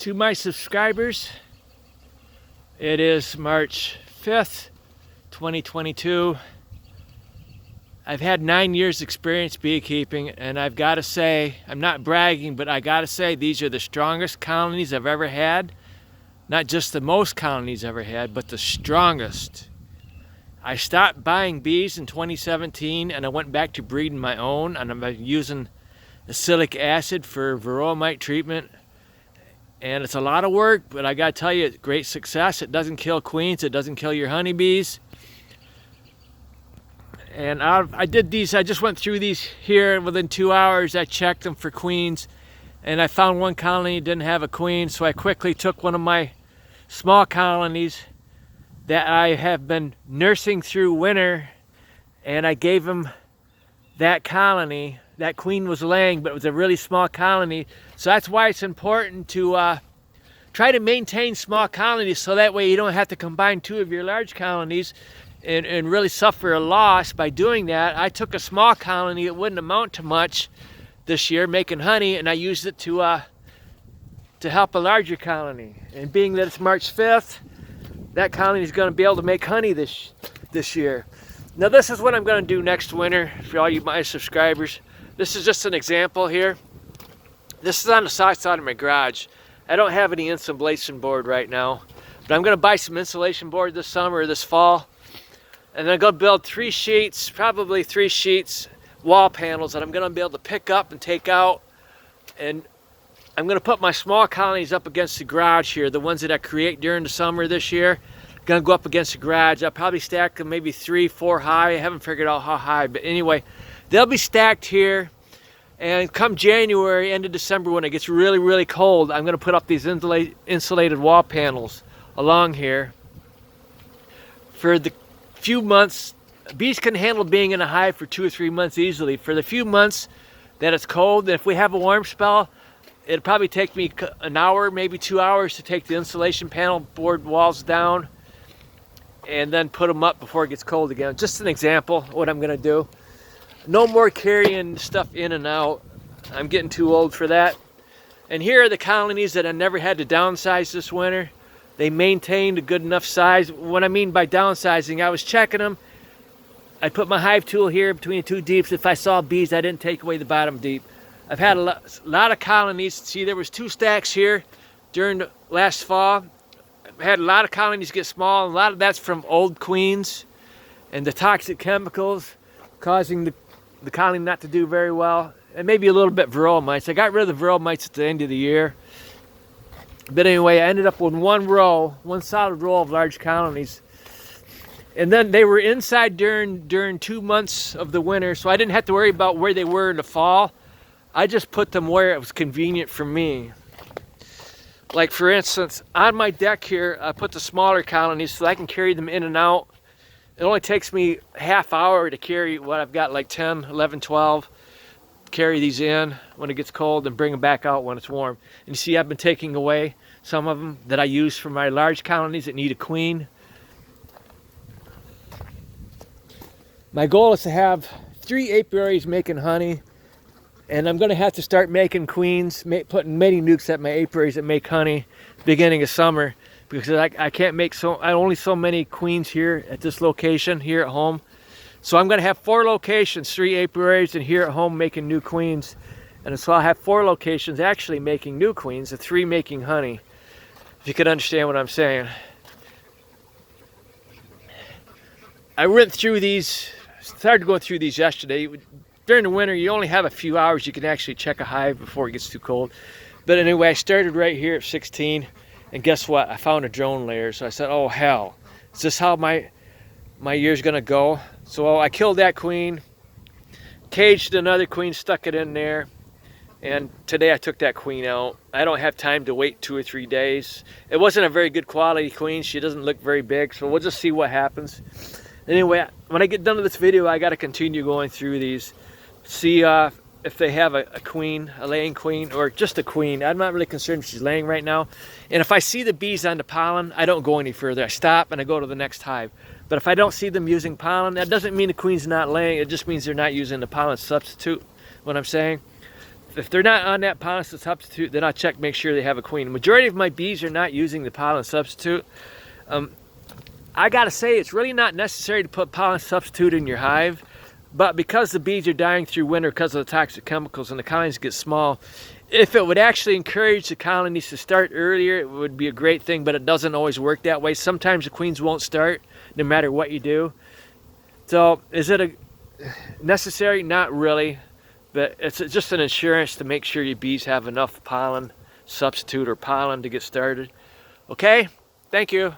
To my subscribers, it is March 5th, 2022. I've had 9 years experience beekeeping, and I've got to say, I'm not bragging, but I got to say these are the strongest colonies I've ever had. Not just the most colonies I've ever had, but the strongest. I stopped buying bees in 2017 and I went back to breeding my own, and I'm using acylic acid for varroa mite treatment. And it's a lot of work, but I gotta tell you, it's great success. It doesn't kill queens, it doesn't kill your honeybees. And I did these, I just went through these here within 2 hours. I checked them for queens, and I found one colony didn't have a queen, so I quickly took one of my small colonies that I have been nursing through winter, and I gave them that colony. That queen was laying, but it was a really small colony. So that's why it's important to try to maintain small colonies, so that way you don't have to combine two of your large colonies and really suffer a loss by doing that. I took a small colony, it wouldn't amount to much this year, making honey, and I used it to help a larger colony. And being that it's March 5th, that colony is going to be able to make honey this year. Now this is what I'm going to do next winter for all you my subscribers. This is just an example here. This is on the south side of my garage. I don't have any insulation board right now, but I'm going to buy some insulation board this summer or this fall. And then I'm going to build 3 sheets, probably 3 sheets, wall panels that I'm going to be able to pick up and take out. And I'm going to put my small colonies up against the garage here, the ones that I create during the summer this year. I'm going to go up against the garage. I'll probably stack them maybe 3, 4 high. I haven't figured out how high, but anyway, they'll be stacked here. And come January, end of December, when it gets really, really cold, I'm going to put up these insulated wall panels along here. For the few months, bees can handle being in a hive for 2 or 3 months easily. For the few months that it's cold, and if we have a warm spell, it'll probably take me an hour, maybe 2 hours to take the insulation panel board walls down and then put them up before it gets cold again. Just an example of what I'm going to do. No more carrying stuff in and out. I'm getting too old for that. And here are the colonies that I never had to downsize this winter. They maintained a good enough size. What I mean by downsizing, I was checking them. I put my hive tool here between the 2 deeps. If I saw bees, I didn't take away the bottom deep. I've had a lot of colonies. See, there was 2 stacks here during the last fall. I've had a lot of colonies get small. A lot of that's from old queens and the toxic chemicals causing the colony not to do very well, and maybe a little bit varroa mites. I got rid of the varroa mites at the end of the year. But anyway, I ended up with one solid row of large colonies. And then they were inside during 2 months of the winter, so I didn't have to worry about where they were in the fall. I just put them where it was convenient for me. Like for instance, on my deck here, I put the smaller colonies so I can carry them in and out. It only takes me half hour to carry what I've got, like 10, 11, 12. Carry these in when it gets cold and bring them back out when it's warm. And you see I've been taking away some of them that I use for my large colonies that need a queen. My goal is to have 3 apiaries making honey, and I'm going to have to start making queens, putting mating nukes at my apiaries that make honey beginning of summer, because I can't make only so many queens here at this location here at home. So I'm going to have 4 locations, 3 apiaries, and here at home making new queens. And so I'll have 4 locations actually making new queens, and 3 making honey, if you could understand what I'm saying. I went through these, started going through these yesterday. During the winter, you only have a few hours you can actually check a hive before it gets too cold. But anyway, I started right here at 16, and guess what? I found a drone layer. So I said, oh hell, is this how my year's gonna go? So I killed that queen, caged another queen, stuck it in there, and today I took that queen out. I don't have time to wait 2 or 3 days. It wasn't a very good quality queen. She doesn't look very big, so we'll just see what happens. Anyway, when I get done with this video, I got to continue going through these, see if they have a queen, a laying queen, or just a queen. I'm not really concerned if she's laying right now. And if I see the bees on the pollen, I don't go any further. I stop and I go to the next hive. But if I don't see them using pollen, that doesn't mean the queen's not laying. It just means they're not using the pollen substitute, what I'm saying. if they're not on that pollen substitute, then I'll check, make sure they have a queen. The majority of my bees are not using the pollen substitute. I gotta say, it's really not necessary to put pollen substitute in your hive, but because the bees are dying through winter because of the toxic chemicals and the colonies get small, if it would actually encourage the colonies to start earlier, it would be a great thing, but it doesn't always work that way. Sometimes the queens won't start no matter what you do. So is it necessary? Not really, but it's just an insurance to make sure your bees have enough pollen substitute or pollen to get started. Okay, thank you.